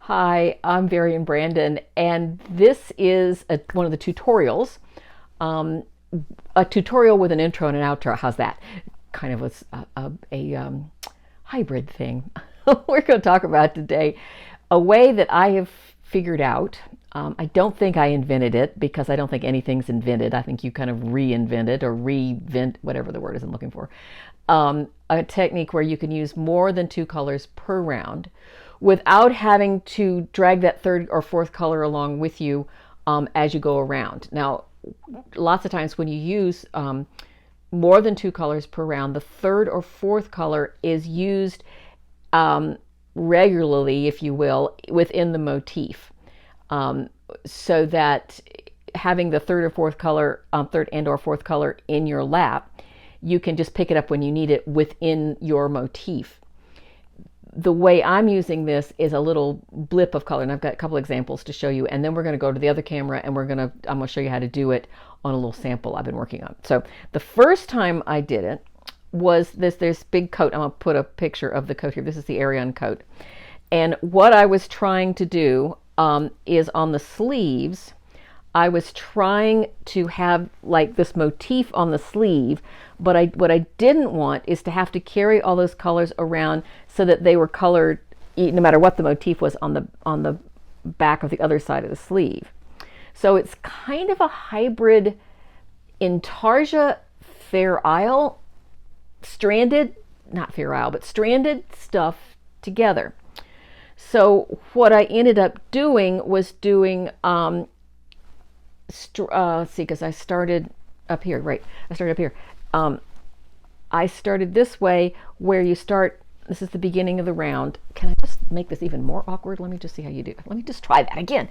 Hi, I'm Varian Brandon, and this is one of the tutorials. Um, a tutorial with an intro and an outro. How's that? Kind of a hybrid thing. We're going to talk about today a way that I have figured out. I don't think I invented it because I don't think anything's invented. I think you kind of reinvented or revent, whatever the word is I'm looking for. A technique where you can use more than two colors per round without having to drag that third or fourth color along with you as you go around. Now, lots of times when you use more than two colors per round, the third or fourth color is used regularly, if you will, within the motif. So that having the third or fourth color, third and or fourth color in your lap, you can just pick it up when you need it within your motif. The way I'm using this is a little blip of color, and I've got a couple examples to show you, and then we're going to go to the other camera and I'm going to show you how to do it on a little sample I've been working on. So the first time I did it was this big coat. I'm going to put a picture of the coat here. This is the Arion coat. And what I was trying to do is on the sleeves, I was trying to have like this motif on the sleeve, but what I didn't want is to have to carry all those colors around so that they were colored no matter what the motif was on the back of the other side of the sleeve. So it's kind of a hybrid intarsia Fair Isle stranded, not Fair Isle, but stranded stuff together. So what I ended up doing was doing see, because I started up here, right? I started up here. I started this way where you start, this is the beginning of the round. Can I just make this even more awkward? Let me just see how you do. Let me just try that again.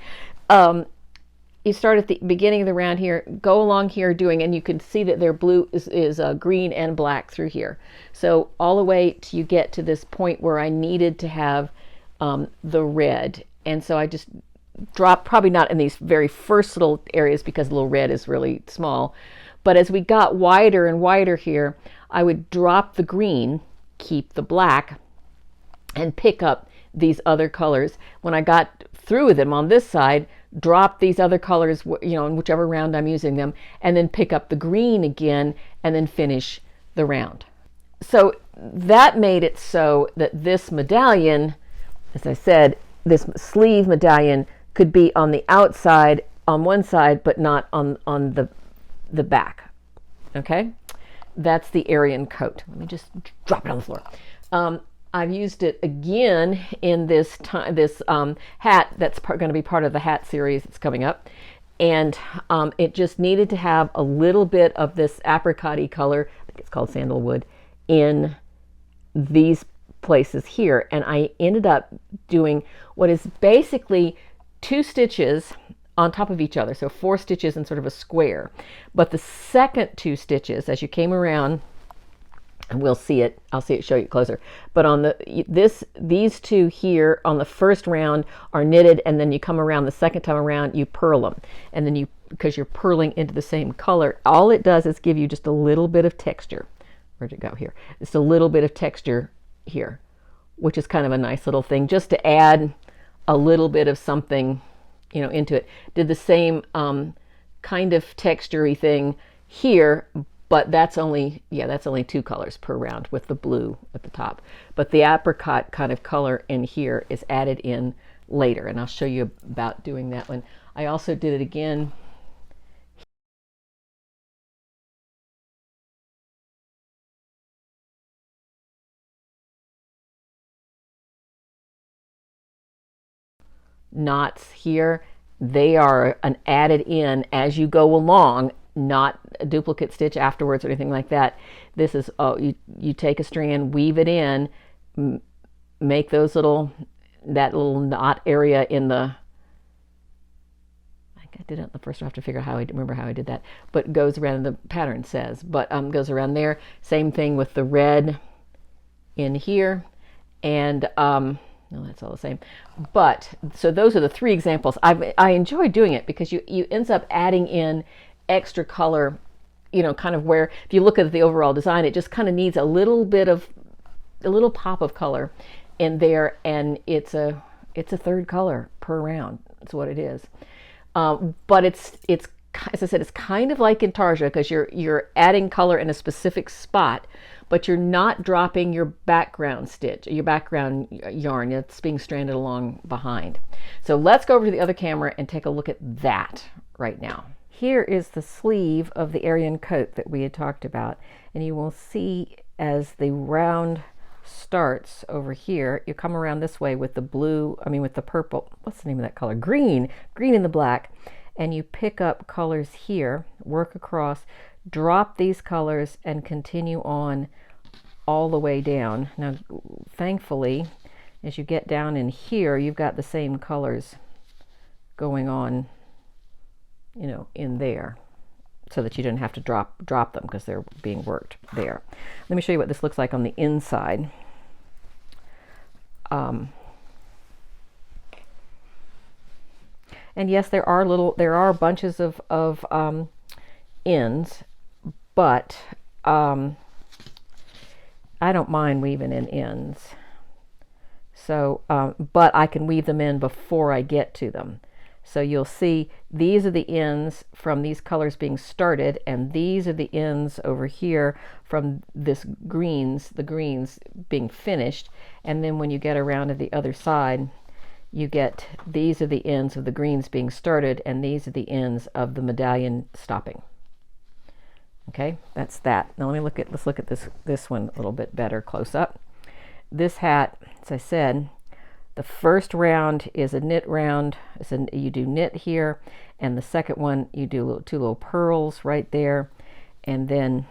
You start at the beginning of the round here, go along here doing, and you can see that their blue is green and black through here. So all the way till you get to this point where I needed to have the red. And so I just drop, probably not in these very first little areas because the little red is really small, but as we got wider and wider here, I would drop the green, keep the black, and pick up these other colors. When I got through with them on this side, drop these other colors, in whichever round I'm using them, and then pick up the green again, and then finish the round. So that made it so that this medallion, as I said, this sleeve medallion could be on the outside on one side, but not on the back. Okay, that's the Arion coat. Let me just drop it on the floor. I've used it again in this hat that's going to be part of the hat series that's coming up, and it just needed to have a little bit of this apricot-y color. I think it's called sandalwood in these places here, and I ended up doing what is basically 2 stitches on top of each other, so 4 stitches in sort of a square. But the second 2 stitches, as you came around, and we'll see it, I'll show you closer, but on these 2 here on the first round are knitted, and then you come around the second time around, you purl them, and then because you're purling into the same color, all it does is give you just a little bit of texture. Where'd it go? Here. Just a little bit of texture here, which is kind of a nice little thing just to add a little bit of something, into it. Did the same kind of texture-y thing here, but that's only 2 colors per round with the blue at the top. But the apricot kind of color in here is added in later, and I'll show you about doing that one. I also did it again knots here. They are an added in as you go along, not a duplicate stitch afterwards or anything like that. This is, you take a strand, weave it in, make those that little knot area in the, I did it in the first, I have to figure out how I remember how I did that, but goes around, the pattern says, but goes around there. Same thing with the red in here, and no, that's all the same. But so those are the 3 examples. I enjoy doing it because you ends up adding in extra color, kind of where if you look at the overall design, it just kind of needs a little pop of color in there, and it's a It's a third color per round. That's what it is. But it's as I said, it's kind of like intarsia because you're adding color in a specific spot, but you're not dropping your background stitch, your background yarn. It's being stranded along behind. So let's go over to the other camera and take a look at that right now. Here is the sleeve of the Aryan coat that we had talked about, and you will see as the round starts over here, you come around this way with the blue, with the purple, what's the name of that color? Green and the black, and you pick up colors here, work across, drop these colors, and continue on all the way down. Now, thankfully, as you get down in here, you've got the same colors going on, in there, so that you don't have to drop them because they're being worked there. Let me show you what this looks like on the inside. And yes, there are bunches of ends, but I don't mind weaving in ends. So, but I can weave them in before I get to them. So you'll see these are the ends from these colors being started, and these are the ends over here from the greens being finished. And then when you get around to the other side, you get these are the ends of the greens being started, and these are the ends of the medallion stopping. Okay, that's that. Now let's look at this one a little bit better close up. This hat, as I said, the first round is a knit round. You do knit here, and the second one you do two little purls right there, and then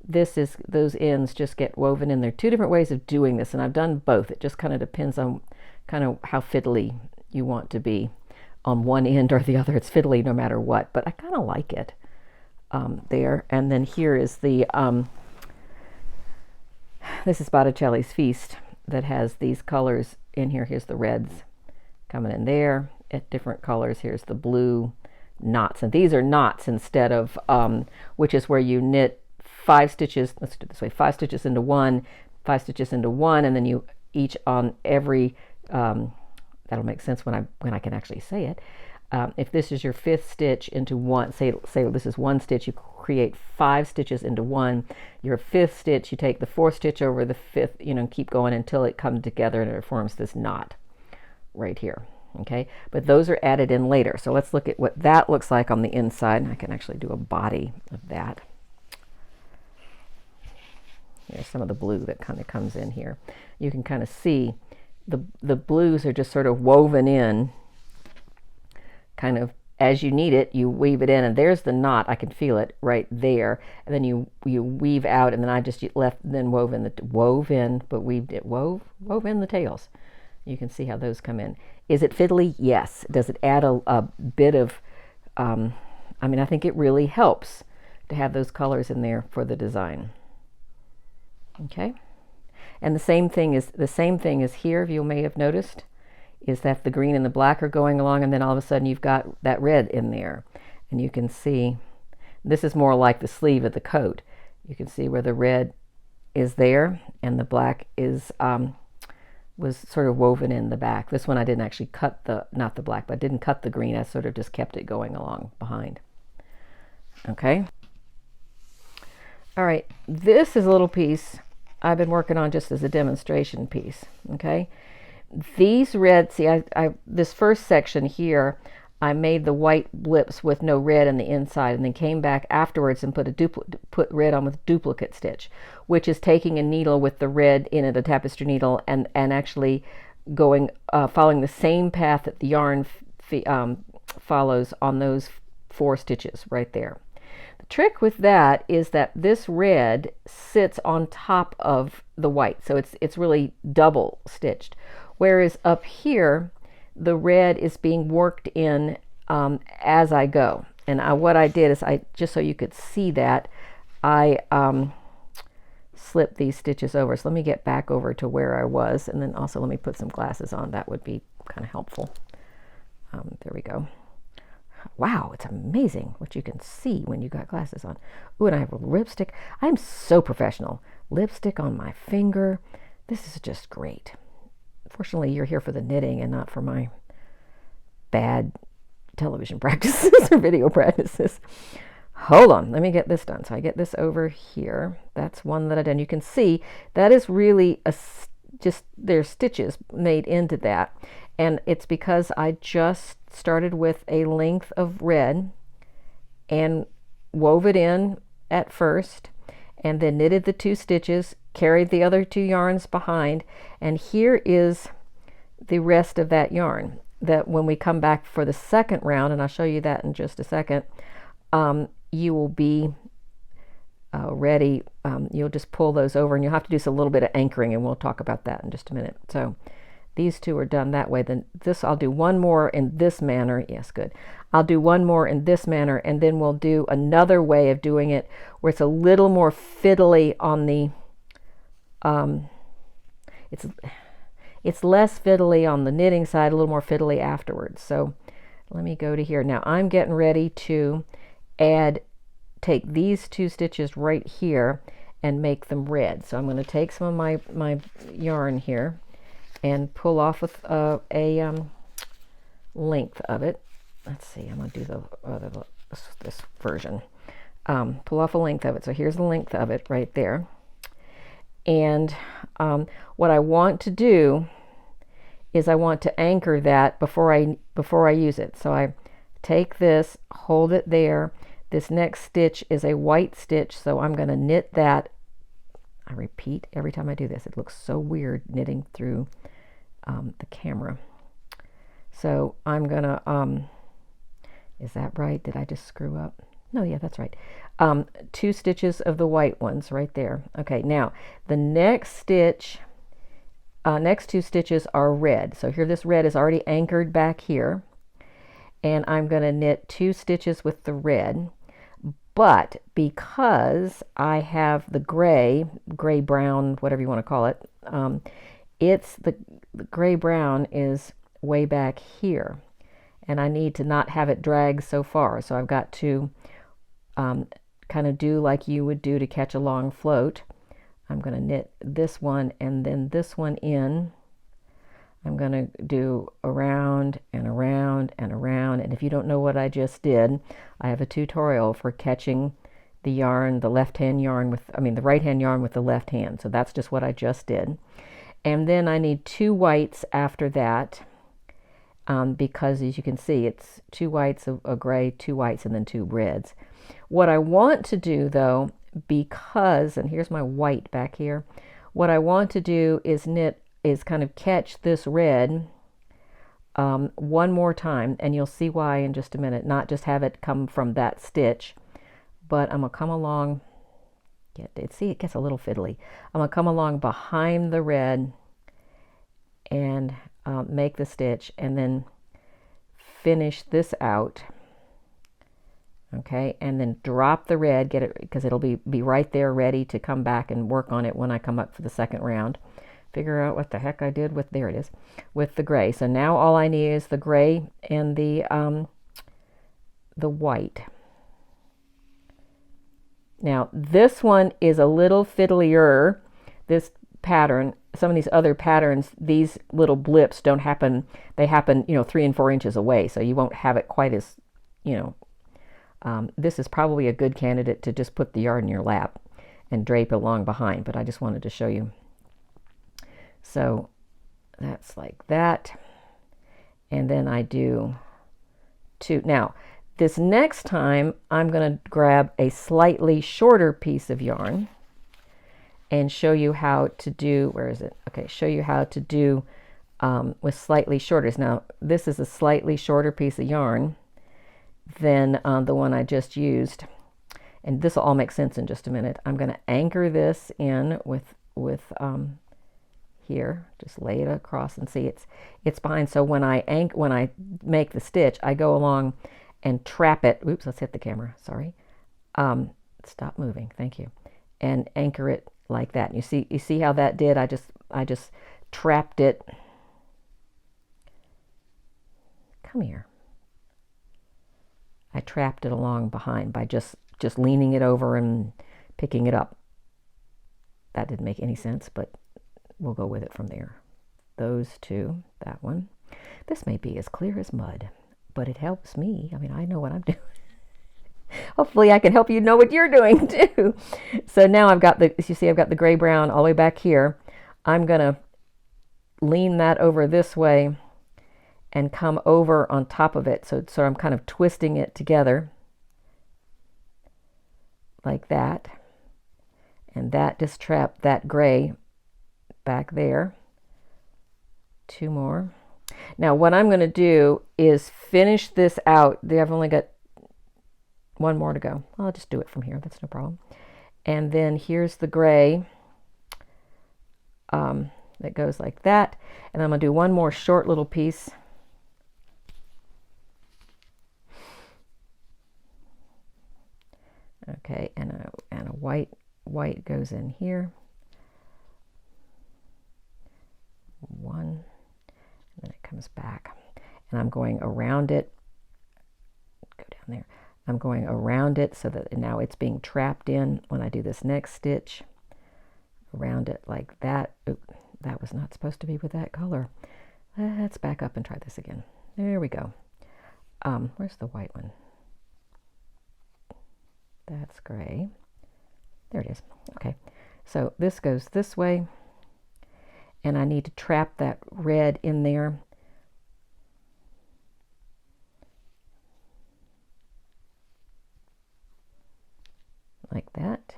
those ends just get woven in. There are two different ways of doing this, and I've done both. It just kind of depends on kind of how fiddly you want to be on one end or the other. It's fiddly no matter what, but I kind of like it there. And then here is this is Botticelli's Feast that has these colors in here. Here's the reds coming in there at different colors. Here's the blue knots, and these are knots instead of which is where you knit 5 stitches. Let's do it this way: 5 stitches into one, 5 stitches into one, and then you each on every that'll make sense when I can actually say it. If this is your 5th stitch into one, say this is 1 stitch, you create 5 stitches into one. Your 5th stitch, you take the 4th stitch over the 5th, keep going until it comes together and it forms this knot right here. Okay, but those are added in later. So let's look at what that looks like on the inside. I can actually do a body of that. Here's some of the blue that kind of comes in here. You can kind of see the blues are just sort of woven in, kind of as you need it. You weave it in, and there's the knot. I can feel it right there. And then you weave out, and then I just wove in the tails. You can see how those come in. Is it fiddly? Yes. Does it add a bit of? I think it really helps to have those colors in there for the design. Okay. And the same thing is here. If you may have noticed, is that the green and the black are going along, and then all of a sudden you've got that red in there, and you can see this is more like the sleeve of the coat. You can see where the red is there, and the black is was sort of woven in the back. This one I didn't actually cut not the black, but I didn't cut the green. I sort of just kept it going along behind. Okay. All right. This is a little piece I've been working on just as a demonstration piece. Okay. These red, see, this first section here, I made the white blips with no red in the inside, and then came back afterwards and put red on with duplicate stitch, which is taking a needle with the red in it, a tapestry needle, and actually going following the same path that the yarn follows on those 4 stitches right there. The trick with that is that this red sits on top of the white, so it's really double stitched. Whereas up here, the red is being worked in as I go. And what I did is, just so you could see that, I slipped these stitches over. So let me get back over to where I was, and then also let me put some glasses on. That would be kind of helpful. There we go. Wow, it's amazing what you can see when you got glasses on. Ooh, and I have a lipstick. I'm so professional. Lipstick on my finger. This is just great. Fortunately, you're here for the knitting and not for my bad television practices or video practices. Hold on, let me get this done. So I get this over here. That's one that I done. You can see that is really just there's stitches made into that, and it's because I just started with a length of red and wove it in at first, and then knitted the 2 stitches, carried the other 2 yarns behind, and here is the rest of that yarn that when we come back for the second round, and I'll show you that in just a second, you will be ready. You'll just pull those over, and you'll have to do a little bit of anchoring, and we'll talk about that in just a minute. So these 2 are done that way. Then this, I'll do one more in this manner. Yes, good. I'll do one more in this manner, and then we'll do another way of doing it where it's a little more fiddly on the, it's less fiddly on the knitting side, a little more fiddly afterwards. So let me go to here. Now I'm getting ready to take these 2 stitches right here and make them red. So I'm going to take some of my yarn here and pull off with a length of it. Let's see, I'm going to do this version. Pull off a length of it. So here's the length of it right there. And what I want to do is I want to anchor that before I use it. So I take this, hold it there. This next stitch is a white stitch, so I'm going to knit that. I repeat every time I do this. It looks so weird knitting through the camera. So I'm going to, is that right? Did I just screw up? No, yeah, that's right. 2 stitches of the white ones right there. Okay, now the next stitch, next 2 stitches are red. So here this red is already anchored back here. And I'm going to knit 2 stitches with the red. But because I have the gray brown, whatever you want to call it, it's the gray brown is way back here, and I need to not have it drag so far. So I've got to kind of do like you would do to catch a long float. I'm going to knit this one and then this one in. I'm going to do around and around and around. And if you don't know what I just did, I have a tutorial for catching the yarn, the left-hand yarn with, the right-hand yarn with the left hand. So that's just what I just did. And then I need 2 whites after that, because as you can see, it's 2 whites, a gray, 2 whites, and then 2 reds. What I want to do though, because, and here's my white back here, what I want to do is kind of catch this red one more time, and you'll see why in just a minute. Not just have it come from that stitch, but I'm gonna come along, see it gets a little fiddly. I'm gonna come along behind the red and make the stitch and then finish this out. Okay, and then drop the red, get it, because it'll be right there ready to come back and work on it when I come up for the second round. Figure out what the heck I did with, there it is, with the gray. So now all I need is the gray and the white. Now this one is a little fiddlier, this pattern. Some of these other patterns, these little blips don't happen, they happen, 3 and 4 inches away, so you won't have it quite as, this is probably a good candidate to just put the yarn in your lap and drape along behind, but I just wanted to show you. So that's like that. And then I do 2. Now, this next time, I'm going to grab a slightly shorter piece of yarn and show you how to do, where is it? Okay, show you how to do with slightly shorter. Now, this is a slightly shorter piece of yarn than the one I just used. And this will all make sense in just a minute. I'm going to anchor this in with here, just lay it across and see it's behind. So when I make the stitch, I go along and trap it. Oops, let's hit the camera. Sorry. Stop moving. Thank you. And anchor it like that. And you see how that did? I just trapped it. Come here. I trapped it along behind by just leaning it over and picking it up. That didn't make any sense, but we'll go with it from there. those two, that one. This may be as clear as mud, but it helps me. I mean, I know what I'm doing. Hopefully I can help you know what you're doing too. So now I've got the, as you see, I've got the gray brown all the way back here. I'm going to lean that over this way and come over on top of it. So I'm kind of twisting it together like that. And that just trapped that gray back there. Two more. Now what I'm going to do is finish this out. I've only got one more to go. I'll just do it from here. That's no problem. And then here's the gray that goes like that. And I'm going to do one more short little piece. Okay, and a white goes in here. One, and then it comes back. And I'm going around it. Go down there. I'm going around it so that now it's being trapped in when I do this next stitch. Around it like that. Oop, that was not supposed to be with that color. Let's back up and try this again. There we go. Where's the white one? That's gray. There it is. Okay, so this goes this way, and I need to trap that red in there. Like that.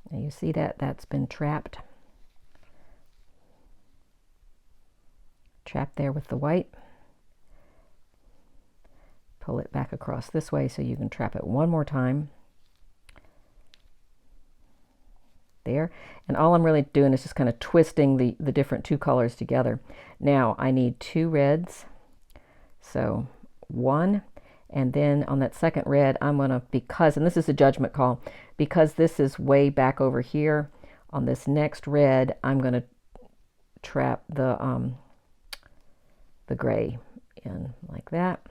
Now you see that that's been trapped. Trapped there with the white. Pull it back across this way so you can trap it one more time. There, and all I'm really doing is just kind of twisting the different two colors together. Now I need two reds, so one, and then on that second red I'm going to, because, and this is a judgment call, because this is way back over here, on this next red I'm going to trap the gray in like that,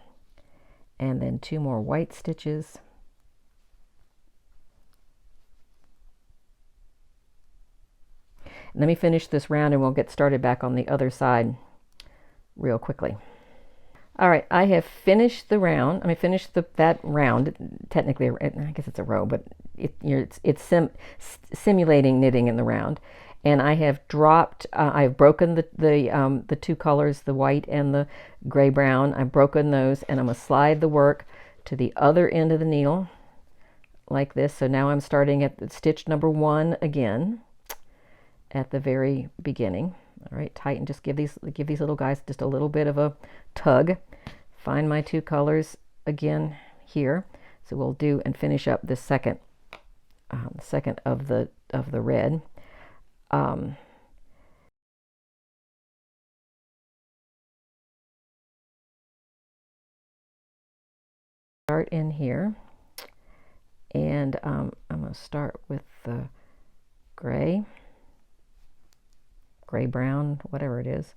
and then two more white stitches. Let me finish this round and we'll get started back on the other side real quickly. All right, I have finished the round. I mean, finished that round. Technically, I guess it's a row, but it's simulating knitting in the round. And I have dropped, I've broken the two colors, the white and the gray brown. I've broken those, and I'm going to slide the work to the other end of the needle like this. So now I'm starting at stitch number 1 again. At the very beginning. All right, tighten, just give these little guys just a little bit of a tug. Find my two colors again here. So we'll do and finish up this second of the red. Start in here, and I'm going to start with the gray brown, whatever it is.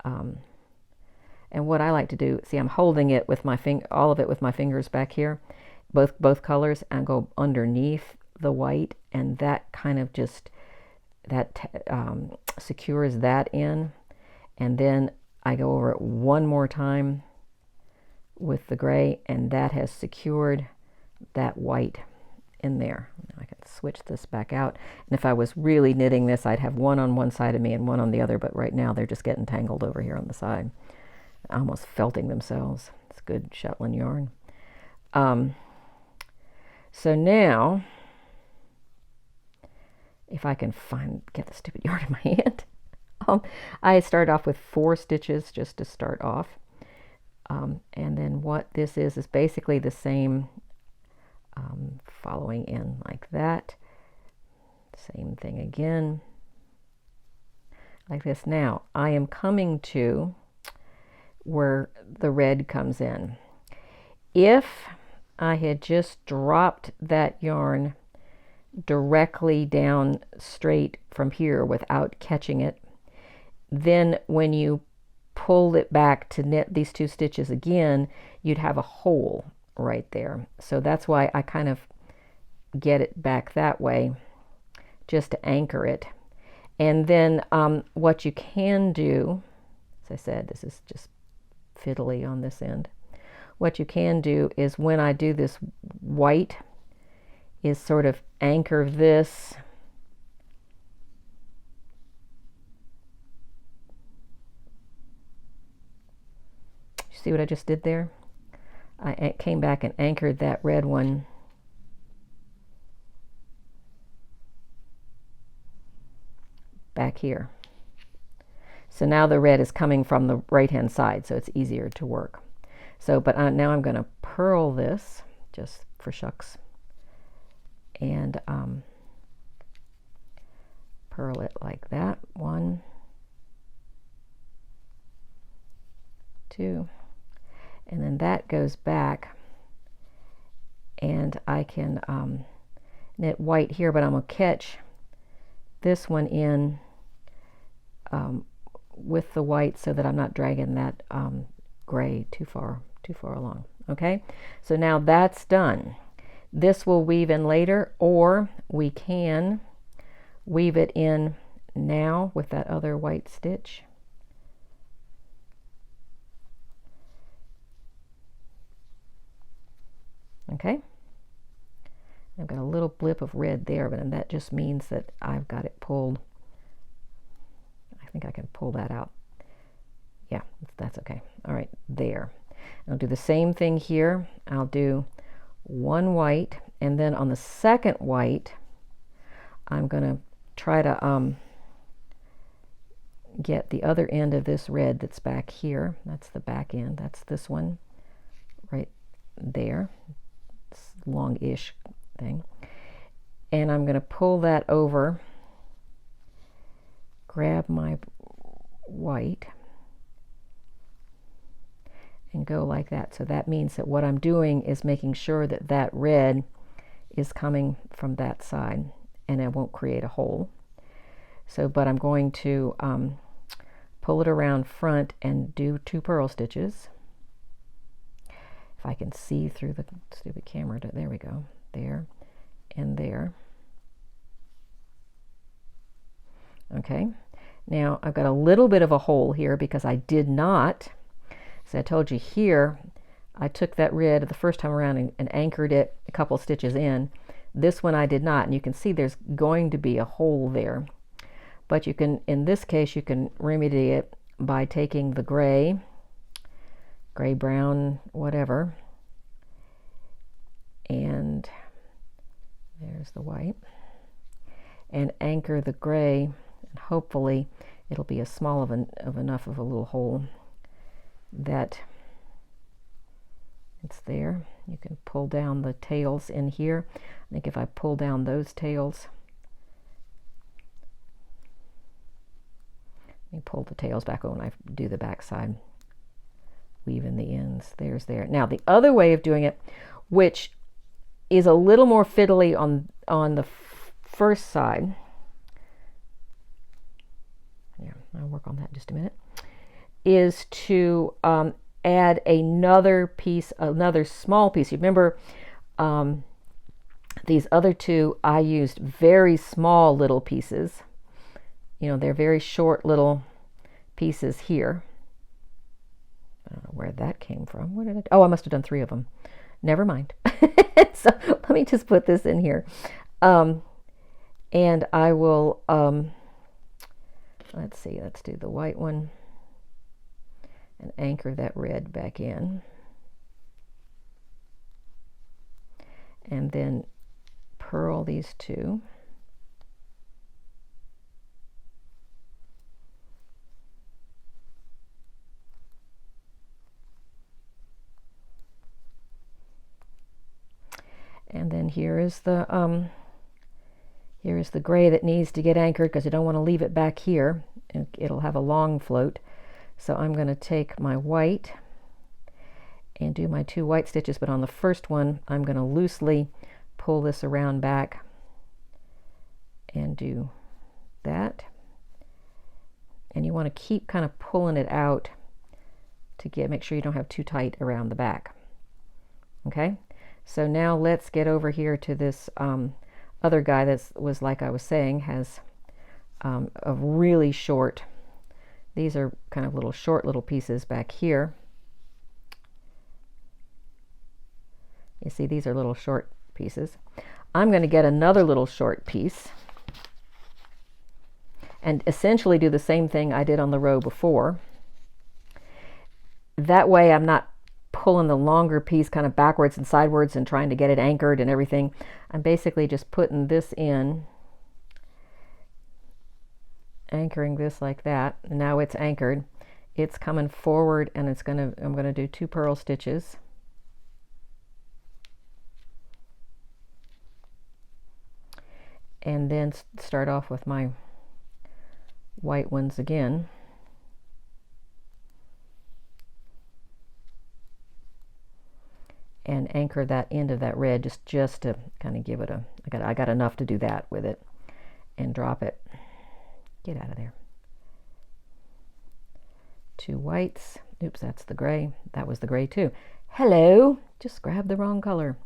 And what I like to do, see, I'm holding it with my all of it with my fingers back here, both colors, and go underneath the white, and that kind of just secures that in. And then I go over it one more time with the gray, and that has secured that white in there. I can switch this back out, and if I was really knitting this, I'd have one on one side of me and one on the other, but right now they're just getting tangled over here on the side, almost felting themselves. It's good Shetland yarn. So now, if I can get the stupid yarn in my hand, I start off with 4 stitches just to start off, and then what this is basically the same. Following in like that, same thing again, like this. Now I am coming to where the red comes in. If I had just dropped that yarn directly down straight from here without catching it, then when you pull it back to knit these 2 stitches again, you'd have a hole right there. So that's why I kind of get it back that way just to anchor it. And then what you can do, as I said, this is just fiddly on this end. What you can do is when I do this white is sort of anchor this see what I just did there? I came back and anchored that red one back here. So now the red is coming from the right hand side, so it's easier to work. So, but now I'm going to purl this just for shucks, and purl it like that. 1, 2, and then that goes back, and I can knit white here, but I'm going to catch this one in with the white so that I'm not dragging that gray too far along. Okay, so now that's done. This will weave in later, or we can weave it in now with that other white stitch. Okay, I've got a little blip of red there, but that just means that I've got it pulled. I think I can pull that out. Yeah, that's okay. All right, there. I'll do the same thing here. I'll do one white, and then on the second white, I'm going to try to get the other end of this red that's back here. That's the back end. That's this one right there. It's long-ish thing. And I'm going to pull that over, grab my white, and go like that. So that means that what I'm doing is making sure that that red is coming from that side, and I won't create a hole. So, but I'm going to pull it around front and do 2 purl stitches. If I can see through the stupid camera, there we go, there and there. Okay, now I've got a little bit of a hole here because I did not, as I told you here, I took that red the first time around and anchored it a couple stitches in. This one I did not, and you can see there's going to be a hole there. But you can, in this case, you can remedy it by taking the gray, brown, whatever, and there's the white, and anchor the gray, and hopefully it'll be as small of enough of a little hole that it's there. You can pull down the tails in here. I think if I pull down those tails, let me pull the tails back when I do the back side, weave in the ends. There's there. Now the other way of doing it, which is a little more fiddly on the first side, yeah, I'll work on that in just a minute, is to add another piece, another small piece. You remember these other two, I used very small little pieces. You know, they're very short little pieces here. I don't know where that came from. Where did I must have done 3 of them. Never mind. So let me just put this in here. And I will, let's see, let's do the white one and anchor that red back in. And then purl these 2. And then here is the gray that needs to get anchored because I don't want to leave it back here, and it'll have a long float. So I'm going to take my white and do my 2 white stitches, but on the first one I'm going to loosely pull this around back and do that. And you want to keep kind of pulling it out to make sure you don't have too tight around the back. Okay? So now let's get over here to this other guy that was, like I was saying, has a really short, these are kind of little short little pieces back here. You see, these are little short pieces. I'm going to get another little short piece and essentially do the same thing I did on the row before. That way I'm not pulling the longer piece kind of backwards and sidewards and trying to get it anchored and everything. I'm basically just putting this in, anchoring this like that. Now it's anchored. It's coming forward, and I'm going to do 2 purl stitches. And then start off with my white ones again. And anchor that end of that red just to kind of give it a, I got enough to do that with it, and drop it. Get out of there. 2 whites. Oops, that's the gray. That was the gray too. Hello, just grabbed the wrong color.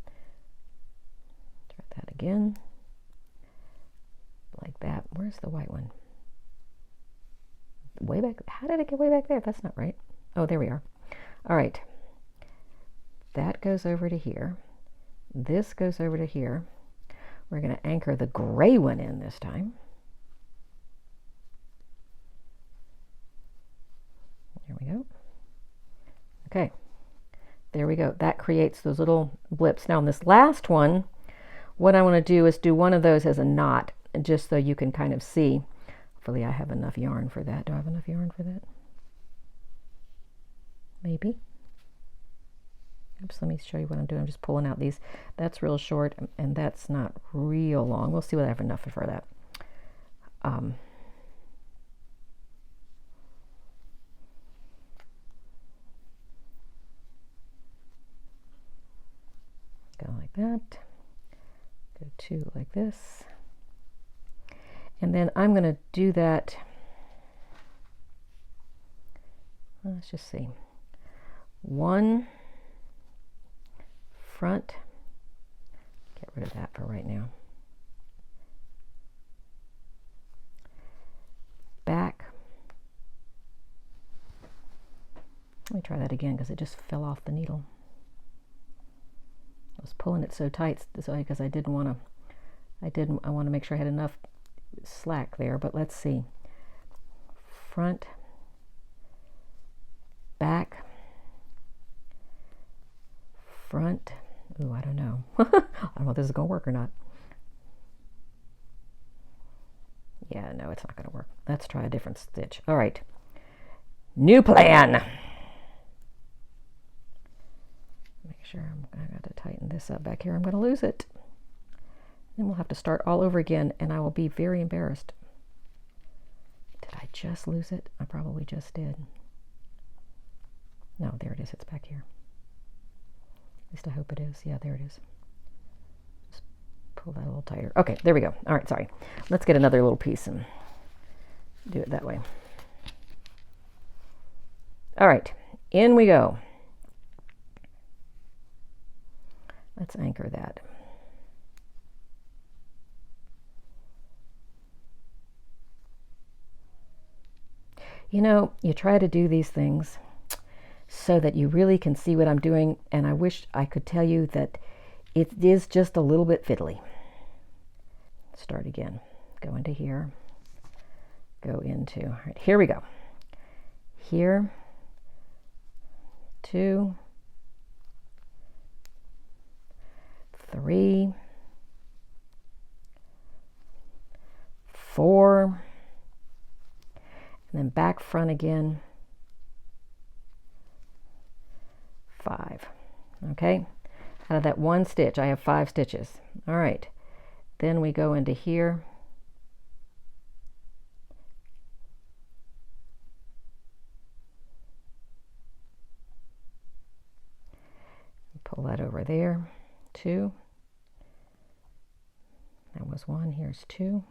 Try that again. Like that. Where's the white one? Way back. How did it get way back there? That's not right. Oh, there we are. All right. That goes over to here. This goes over to here. We're going to anchor the gray one in this time. There we go. Okay. There we go. That creates those little blips. Now, in this last one, what I want to do is do one of those as a knot, just so you can kind of see. Hopefully I have enough yarn for that. Do I have enough yarn for that? Maybe. Oops, let me show you what I'm doing. I'm just pulling out these. That's real short, and that's not real long. We'll see what I have enough for that. Go like that. Go 2 like this. And then I'm going to do that. Let's just see. 1 front. Get rid of that for right now. Back. Let me try that again because it just fell off the needle. I was pulling it so tight because I want to make sure I had enough slack there, but let's see. Front, back, front. Ooh, I don't know. I don't know if this is going to work or not. Yeah, no, it's not going to work. Let's try a different stitch. All right. New plan. Make sure I got to tighten this up back here. I'm going to lose it. Then we'll have to start all over again, and I will be very embarrassed. Did I just lose it? I probably just did. No, there it is. It's back here. At least I hope it is. Yeah, there it is. Just pull that a little tighter. Okay, there we go. All right, sorry. Let's get another little piece and do it that way. All right, in we go. Let's anchor that. You know, you try to do these things so that you really can see what I'm doing, and I wish I could tell you that it is just a little bit fiddly. Start again. Go into here. Go into, all right, here we go. Here, 2, 3, 4, and then back front again, 5. Okay, out of that 1 stitch I have 5 stitches. All right, then we go into here, pull that over there, 2. That was 1. Here's 2.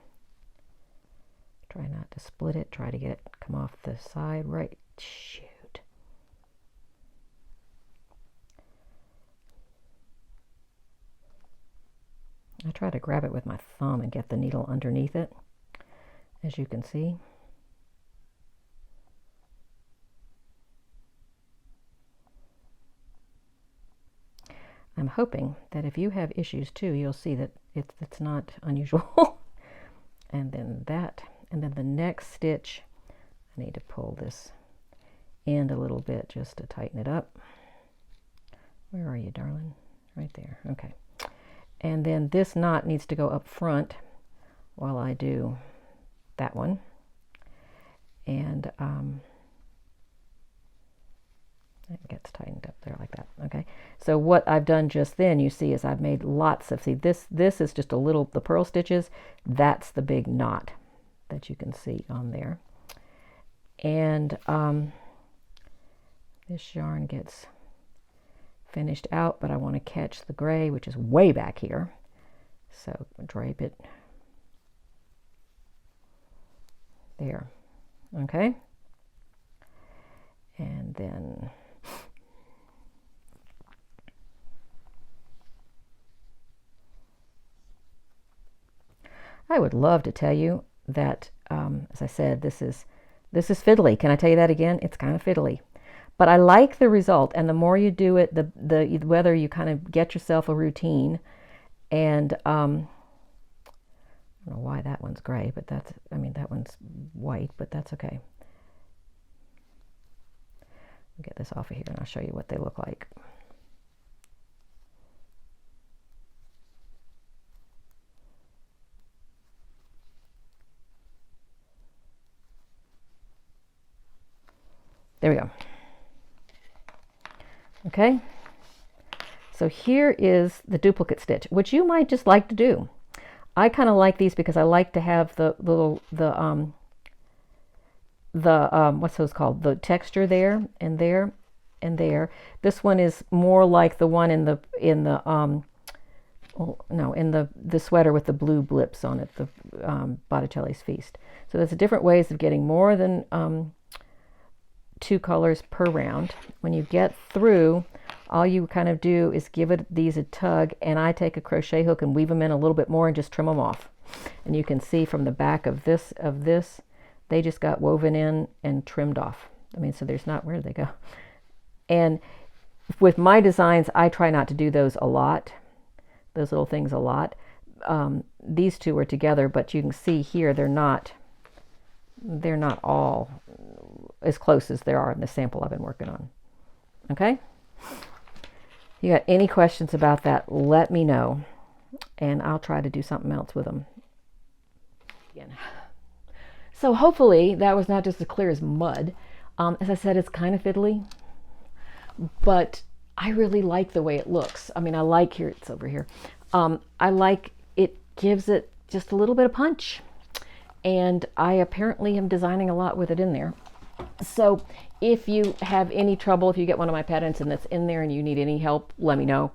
Try not to split it. Try to get it come off the side. Right. Shoot. I try to grab it with my thumb and get the needle underneath it, as you can see. I'm hoping that if you have issues too, you'll see that it's not unusual. And then that, and then the next stitch, I need to pull this end a little bit just to tighten it up. Where are you, darling? Right there. Okay. And then this knot needs to go up front while I do that one. And it gets tightened up there like that. Okay. So what I've done just then, you see, is I've made lots of, see, this is just a little, the purl stitches, that's the big knot that you can see on there. And this yarn gets finished out, but I want to catch the gray, which is way back here. So drape it there. Okay. And then I would love to tell you that, as I said, this is fiddly. Can I tell you that again? It's kind of fiddly. But I like the result, and the more you do it, the whether you kind of get yourself a routine. And I don't know why that one's gray, but that's, I mean, that one's white, but that's okay. I'll get this off of here and I'll show you what they look like. There we go. Okay. So here is the duplicate stitch, which you might just like to do. I kind of like these because I like to have the what's those called? The texture there and there and there. This one is more like the one in the sweater with the blue blips on it, the Botticelli's Feast. So there's different ways of getting more than 2 colors per round. When you get through, all you kind of do is give these a tug, and I take a crochet hook and weave them in a little bit more and just trim them off. And you can see from the back of this, they just got woven in and trimmed off. I mean, so there's not, where did they go? And with my designs, I try not to do those a lot, those little things a lot. These two are together, but you can see here they're not all as close as there are in the sample I've been working on. Okay? You got any questions about that, let me know, and I'll try to do something else with them. Again. So hopefully that was not just as clear as mud. As I said, it's kind of fiddly, but I really like the way it looks. I mean, I like, here, it's over here. I like, it gives it just a little bit of punch. And I apparently am designing a lot with it in there. So if you have any trouble, if you get one of my patterns and that's in there and you need any help, let me know.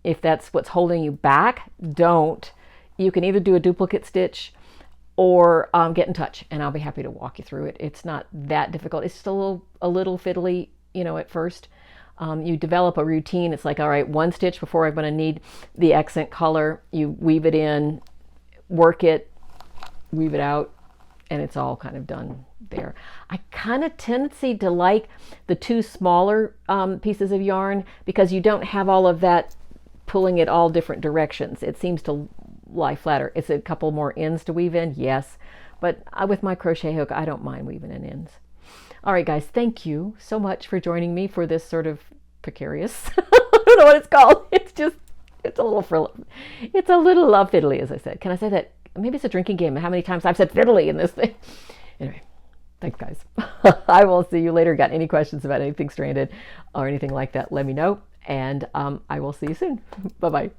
If that's what's holding you back, don't. You can either do a duplicate stitch or get in touch and I'll be happy to walk you through it. It's not that difficult. It's still a little fiddly, you know, at first. You develop a routine. It's like, all right, 1 stitch before I'm going to need the accent color. You weave it in, work it, weave it out, and it's all kind of done there. I kind of tendency to like the 2 smaller pieces of yarn because you don't have all of that pulling it all different directions. It seems to lie flatter. It's a couple more ends to weave in, yes, but with my crochet hook, I don't mind weaving in ends. All right, guys, thank you so much for joining me for this sort of precarious, I don't know what it's called. It's a little fiddly, as I said. Can I say that? Maybe it's a drinking game. How many times I've said fiddly in this thing. Anyway, thanks, guys. I will see you later. Got any questions about anything stranded or anything like that, let me know. And I will see you soon. Bye-bye.